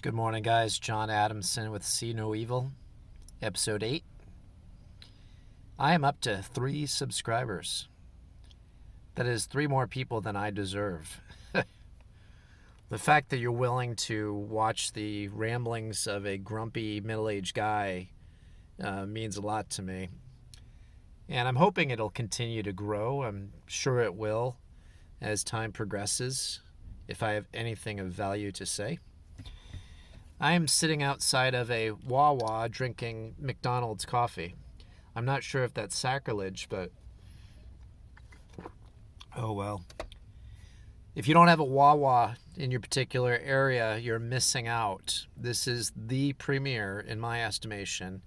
Good morning, guys. John Adamson with See No Evil, episode 8. I am up to 3 subscribers. That is 3 more people than I deserve. The fact that you're willing to watch the ramblings of a grumpy middle-aged guy means a lot to me. And I'm hoping it'll continue to grow. I'm sure it will as time progresses, if I have anything of value to say. I am sitting outside of a Wawa drinking McDonald's coffee. I'm not sure if that's sacrilege, but oh well. If you don't have a Wawa in your particular area, you're missing out. This is the premier, in my estimation,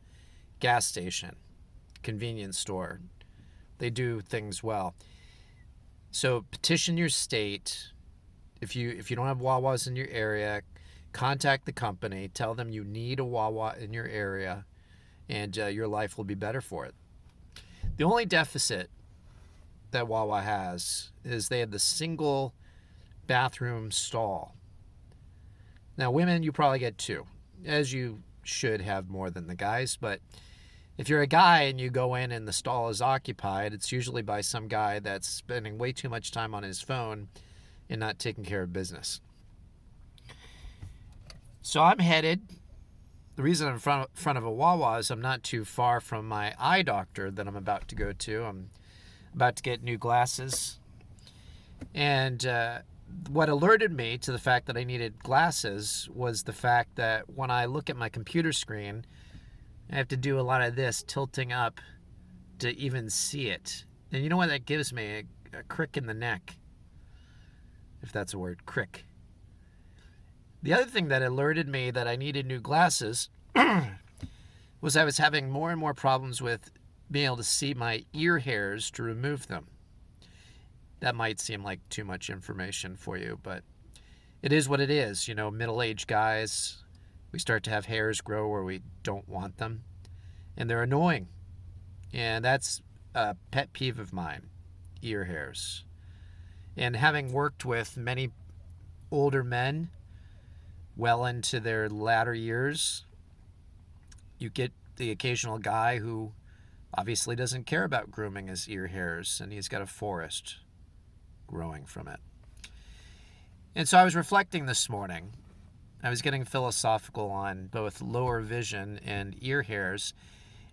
gas station, convenience store. They do things well. So petition your state. If you don't have Wawas in your area, contact the company, tell them you need a Wawa in your area, and your life will be better for it. The only deficit that Wawa has is they have the single bathroom stall. Now, women, you probably get 2, as you should have more than the guys, but if you're a guy and you go in and the stall is occupied, it's usually by some guy that's spending way too much time on his phone and not taking care of business. So I'm headed. The reason I'm in front of a Wawa is I'm not too far from my eye doctor that I'm about to go to. I'm about to get new glasses. And what alerted me to the fact that I needed glasses was the fact that when I look at my computer screen, I have to do a lot of this tilting up to even see it. And you know what that gives me? A crick in the neck. If that's a word, crick. The other thing that alerted me that I needed new glasses was I was having more and more problems with being able to see my ear hairs to remove them. That might seem like too much information for you, but it is what it is. You know, middle-aged guys, we start to have hairs grow where we don't want them, and they're annoying. And that's a pet peeve of mine, ear hairs. And having worked with many older men well into their latter years, you get the occasional guy who obviously doesn't care about grooming his ear hairs, and he's got a forest growing from it. And so I was reflecting this morning. I was getting philosophical on both lower vision and ear hairs,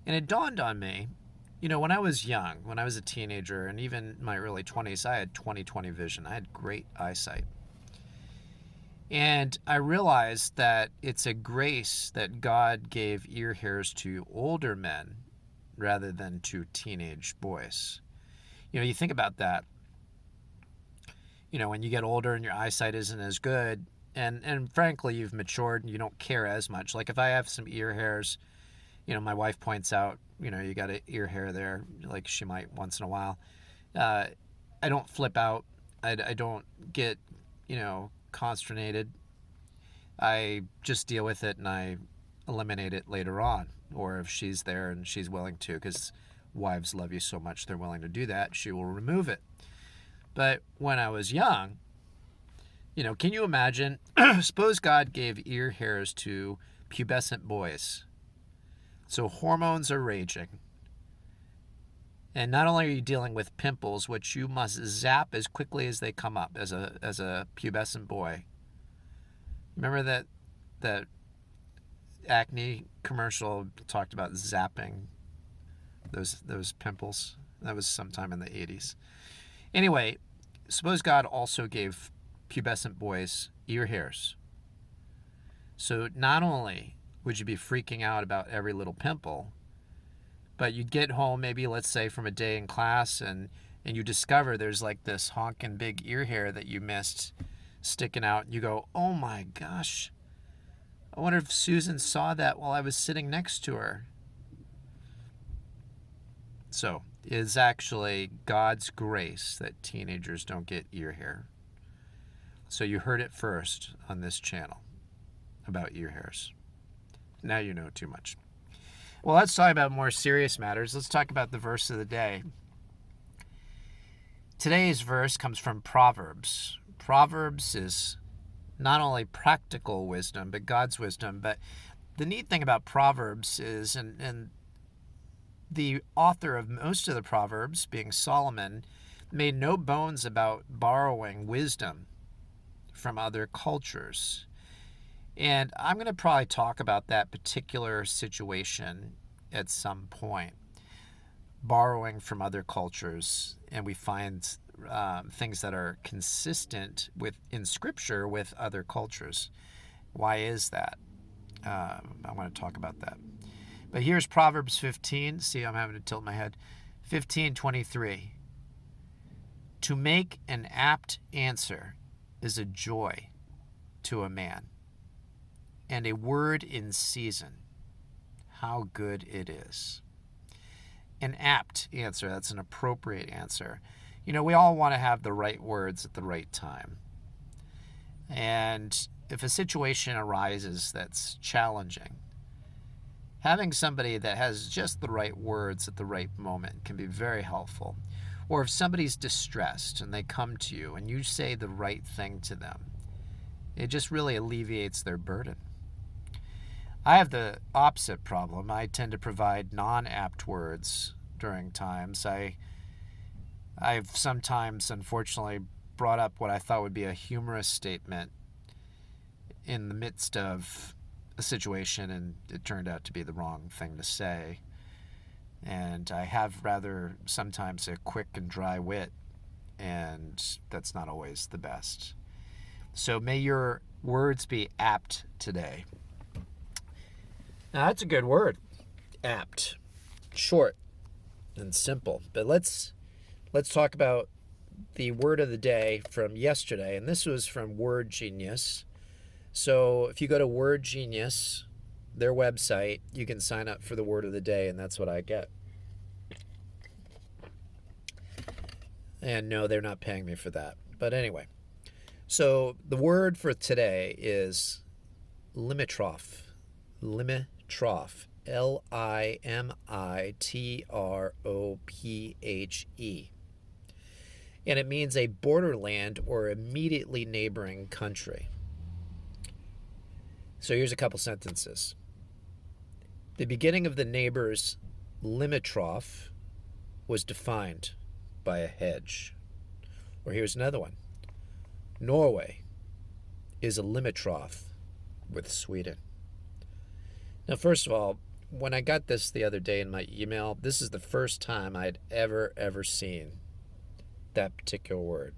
and it dawned on me, you know, when I was young, when I was a teenager, and even my early 20s, I had 20/20 vision. I had great eyesight. And I realized that it's a grace that God gave ear hairs to older men rather than to teenage boys. You know, you think about that. You know, when you get older and your eyesight isn't as good, and frankly, you've matured and you don't care as much. Like if I have some ear hairs, you know, my wife points out, you know, you got an ear hair there, like she might once in a while. I don't flip out. I don't get, you know, consternated. I just deal with it and I eliminate it later on. Or if she's there and she's willing to, because wives love you so much they're willing to do that, she will remove it. But when I was young, you know, can you imagine? Suppose God gave ear hairs to pubescent boys. So hormones are raging. And not only are you dealing with pimples, which you must zap as quickly as they come up as a pubescent boy. Remember that acne commercial talked about zapping those pimples? That was sometime in the 80s. Anyway, suppose God also gave pubescent boys ear hairs. So not only would you be freaking out about every little pimple, but you'd get home maybe, let's say, from a day in class and you discover there's like this honking big ear hair that you missed sticking out. And you go, oh my gosh, I wonder if Susan saw that while I was sitting next to her. So it is actually God's grace that teenagers don't get ear hair. So you heard it first on this channel about ear hairs. Now you know too much. Well, let's talk about more serious matters. Let's talk about the verse of the day. Today's verse comes from Proverbs. Proverbs is not only practical wisdom, but God's wisdom. But the neat thing about Proverbs is, and the author of most of the Proverbs, being Solomon, made no bones about borrowing wisdom from other cultures. And I'm going to probably talk about that particular situation at some point. Borrowing from other cultures, and we find things that are consistent with in Scripture with other cultures. Why is that? I want to talk about that. But here's Proverbs 15. See, I'm having to tilt my head. 15:23. To make an apt answer is a joy to a man, and a word in season, how good it is. An apt answer, that's an appropriate answer. You know, we all want to have the right words at the right time. And if a situation arises that's challenging, having somebody that has just the right words at the right moment can be very helpful. Or if somebody's distressed and they come to you and you say the right thing to them, it just really alleviates their burden. I have the opposite problem. I tend to provide non-apt words during times. I've sometimes, unfortunately, brought up what I thought would be a humorous statement in the midst of a situation, and it turned out to be the wrong thing to say. And I have rather sometimes a quick and dry wit, and that's not always the best. So may your words be apt today. Now, that's a good word, apt, short and simple. But let's talk about the word of the day from yesterday, and this was from Word Genius. So if you go to Word Genius, their website, you can sign up for the word of the day, and that's what I get. And no, they're not paying me for that. But anyway, so the word for today is limitrof. Limitrof. L-I-M-I-T-R-O-P-H-E. And it means a borderland or immediately neighboring country. So here's a couple sentences. The beginning of the neighbor's limitrof was defined by a hedge. Or here's another one. Norway is a limitrof with Sweden. Now, first of all, when I got this the other day in my email, this is the first time I'd ever seen that particular word.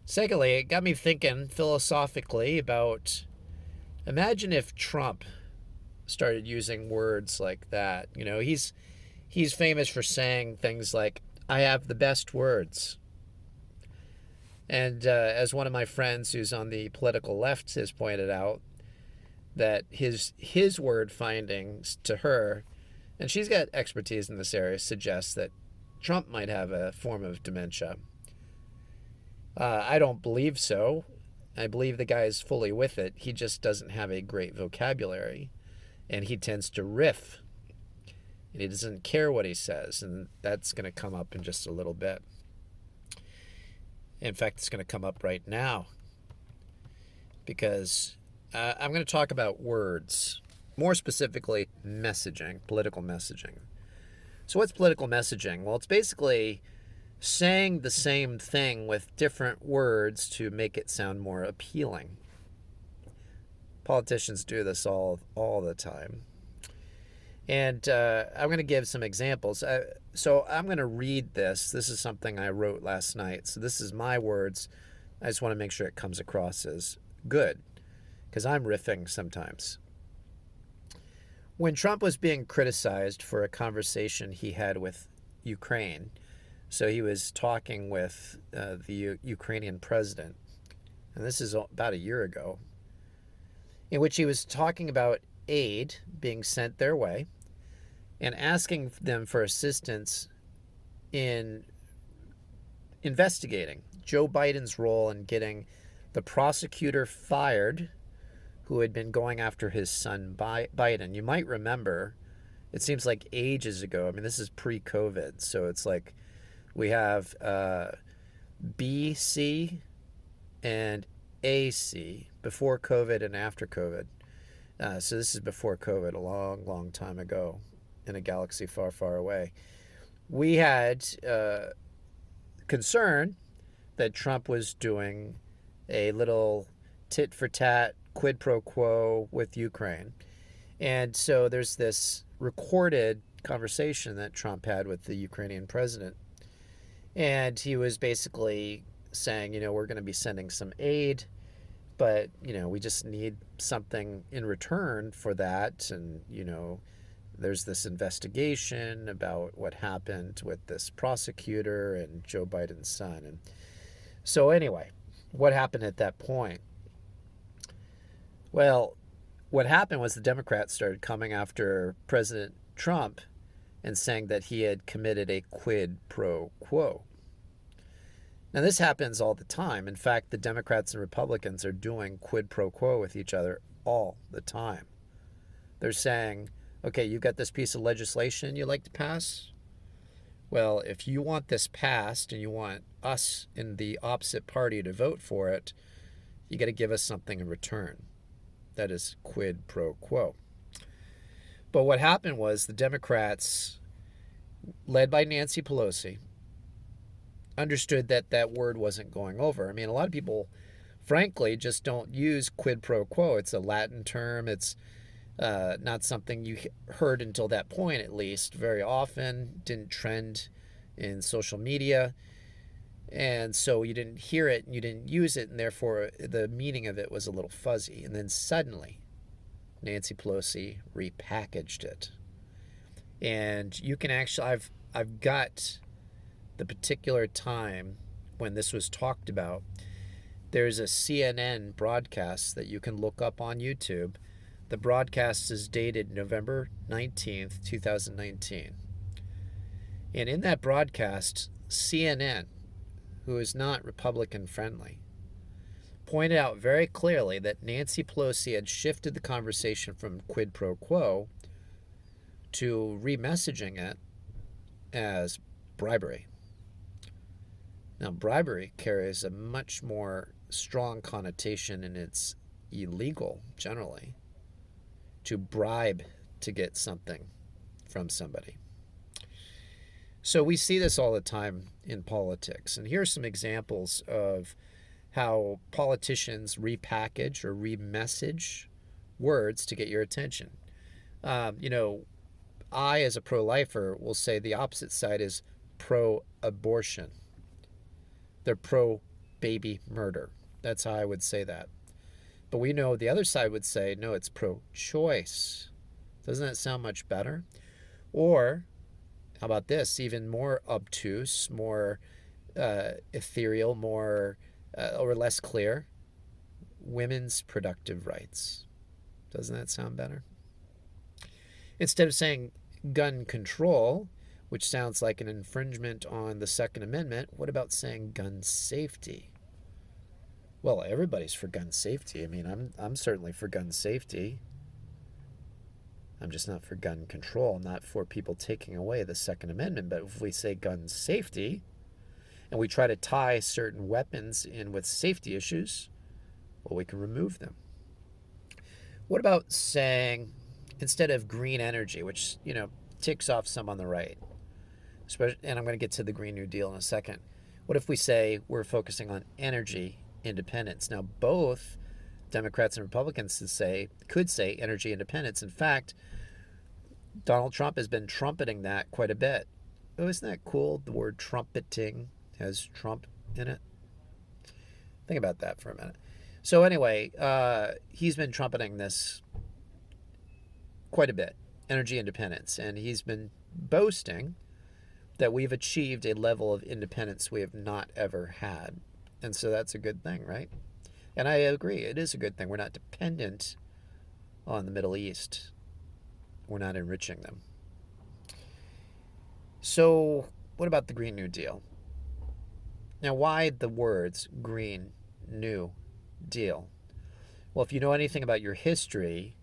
Secondly, it got me thinking philosophically about, imagine if Trump started using words like that. You know, he's famous for saying things like, I have the best words. And as one of my friends who's on the political left has pointed out, that his word findings to her, and she's got expertise in this area, suggests that Trump might have a form of dementia. I don't believe so. I believe the guy is fully with it. He just doesn't have a great vocabulary, and he tends to riff, and he doesn't care what he says, and that's going to come up in just a little bit. In fact, it's going to come up right now, because I'm going to talk about words, more specifically messaging, political messaging. So what's political messaging? Well, it's basically saying the same thing with different words to make it sound more appealing. Politicians do this all the time. And I'm going to give some examples. So I'm going to read this. This is something I wrote last night. So this is my words. I just want to make sure it comes across as good, because I'm riffing sometimes. When Trump was being criticized for a conversation he had with Ukraine, so he was talking with the Ukrainian president, and this is about a year ago, in which he was talking about aid being sent their way and asking them for assistance in investigating Joe Biden's role in getting the prosecutor fired who had been going after his son Biden. You might remember, it seems like ages ago. I mean, this is pre-COVID, so it's like we have BC and AC, before COVID and after COVID. So this is before COVID, a long, long time ago, in a galaxy far, far away. We had concern that Trump was doing a little tit for tat quid pro quo with Ukraine. And so there's this recorded conversation that Trump had with the Ukrainian president. And he was basically saying, we're going to be sending some aid, but, we just need something in return for that. And, there's this investigation about what happened with this prosecutor and Joe Biden's son. And so anyway, what happened at that point? Well, what happened was the Democrats started coming after President Trump and saying that he had committed a quid pro quo. Now, this happens all the time. In fact, the Democrats and Republicans are doing quid pro quo with each other all the time. They're saying, okay, you've got this piece of legislation you'd like to pass? Well, if you want this passed and you want us in the opposite party to vote for it, you got to give us something in return. That is quid pro quo. But what happened was the Democrats, led by Nancy Pelosi, understood that that word wasn't going over. I mean, a lot of people, frankly, just don't use quid pro quo. It's a Latin term. It's not something you heard until that point, at least, very often. Didn't trend in social media. And so you didn't hear it and you didn't use it, and therefore the meaning of it was a little fuzzy. And then suddenly, Nancy Pelosi repackaged it. And you can actually, I've got the particular time when this was talked about. There's a CNN broadcast that you can look up on YouTube. The broadcast is dated November 19th, 2019. And in that broadcast, CNN, who is not Republican friendly, pointed out very clearly that Nancy Pelosi had shifted the conversation from quid pro quo to remessaging it as bribery. Now, bribery carries a much more strong connotation, and it's illegal generally to bribe to get something from somebody. So we see this all the time in politics. And here's some examples of how politicians repackage or remessage words to get your attention. I, as a pro-lifer, will say the opposite side is pro-abortion. They're pro-baby murder. That's how I would say that. But we know the other side would say, no, it's pro-choice. Doesn't that sound much better? Or, how about this, even more obtuse, more ethereal, more or less clear? Women's productive rights. Doesn't that sound better? Instead of saying gun control, which sounds like an infringement on the Second Amendment, what about saying gun safety? Well, everybody's for gun safety. I mean, I'm certainly for gun safety. I'm just not for gun control. I'm not for people taking away the Second Amendment. But if we say gun safety, and we try to tie certain weapons in with safety issues, well, we can remove them. What about saying, instead of green energy, which, ticks off some on the right, and I'm going to get to the Green New Deal in a second, what if we say we're focusing on energy independence? Now, both Democrats and Republicans could say energy independence. In fact, Donald Trump has been trumpeting that quite a bit. Oh, isn't that cool? The word trumpeting has Trump in it. Think about that for a minute. So anyway, he's been trumpeting this quite a bit, energy independence, and he's been boasting that we've achieved a level of independence we have not ever had. And so that's a good thing, right? And I agree, it is a good thing. We're not dependent on the Middle East. We're not enriching them. So what about the Green New Deal? Now, why the words Green New Deal? Well, if you know anything about your history,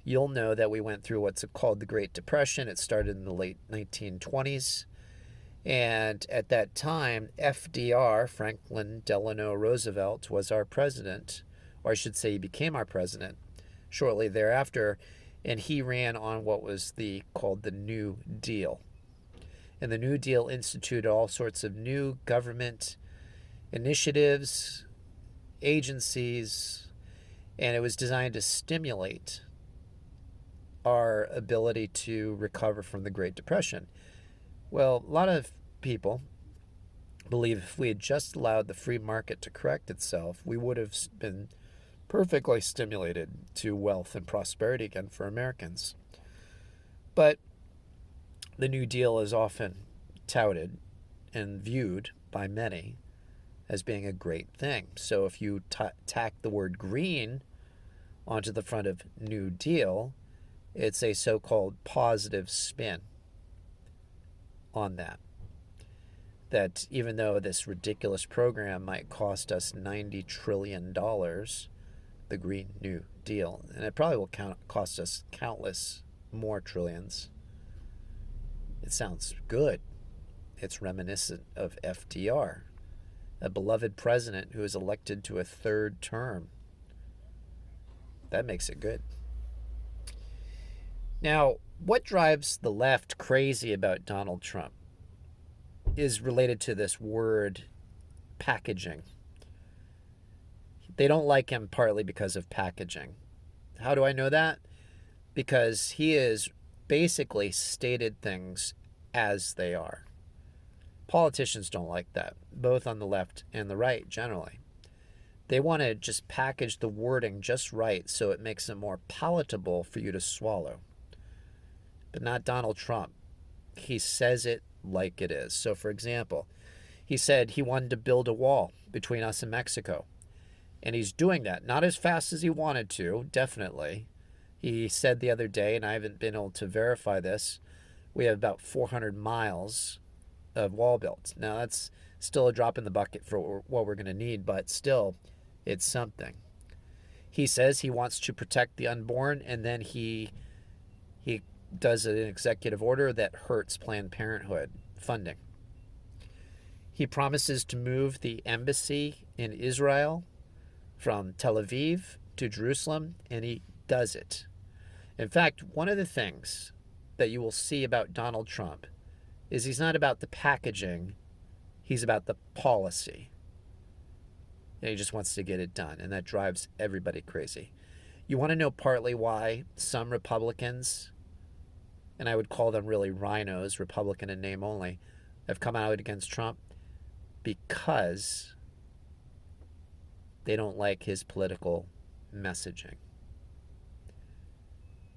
you'll know that we went through what's called the Great Depression. It started in the late 1920s. And at that time, FDR, Franklin Delano Roosevelt, was our president, or I should say he became our president shortly thereafter, and he ran on what was called the New Deal. And the New Deal instituted all sorts of new government initiatives, agencies, and it was designed to stimulate our ability to recover from the Great Depression. Well, a lot of people believe if we had just allowed the free market to correct itself, we would have been perfectly stimulated to wealth and prosperity again for Americans. But the New Deal is often touted and viewed by many as being a great thing. So if you tack the word green onto the front of New Deal, it's a so-called positive spin on that. That even though this ridiculous program might cost us $90 trillion, the Green New Deal, and it probably will cost us countless more trillions, it sounds good. It's reminiscent of FDR, a beloved president who is elected to a third term. That makes it good. Now, what drives the left crazy about Donald Trump is related to this word packaging. They don't like him partly because of packaging. How do I know that? Because he has basically stated things as they are. Politicians don't like that, both on the left and the right generally. They want to just package the wording just right so it makes it more palatable for you to swallow. But not Donald Trump. He says it like it is. So, for example, he said he wanted to build a wall between us and Mexico. And he's doing that. Not as fast as he wanted to, definitely. He said the other day, and I haven't been able to verify this, we have about 400 miles of wall built. Now, that's still a drop in the bucket for what we're going to need, but still, it's something. He says he wants to protect the unborn, and then he does an executive order that hurts Planned Parenthood funding. He promises to move the embassy in Israel from Tel Aviv to Jerusalem, and he does it. In fact, one of the things that you will see about Donald Trump is he's not about the packaging, he's about the policy. And he just wants to get it done, and that drives everybody crazy. You want to know partly why some Republicans, and I would call them really rhinos, Republican in name only, have come out against Trump? Because they don't like his political messaging.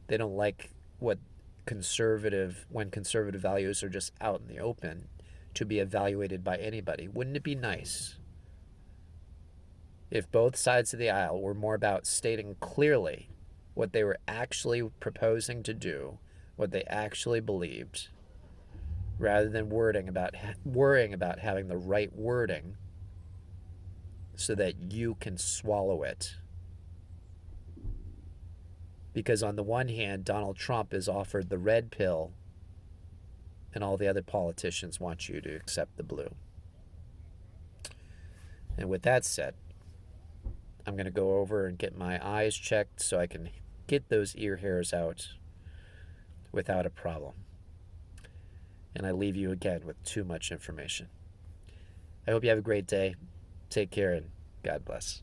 They don't like when conservative values are just out in the open to be evaluated by anybody. Wouldn't it be nice if both sides of the aisle were more about stating clearly what they were actually proposing to do, what they actually believed, rather than worrying about having the right wording so that you can swallow it? Because on the one hand, Donald Trump is offered the red pill, and all the other politicians want you to accept the blue. And with that said, I'm going to go over and get my eyes checked so I can get those ear hairs out without a problem. And I leave you again with too much information. I hope you have a great day. Take care and God bless.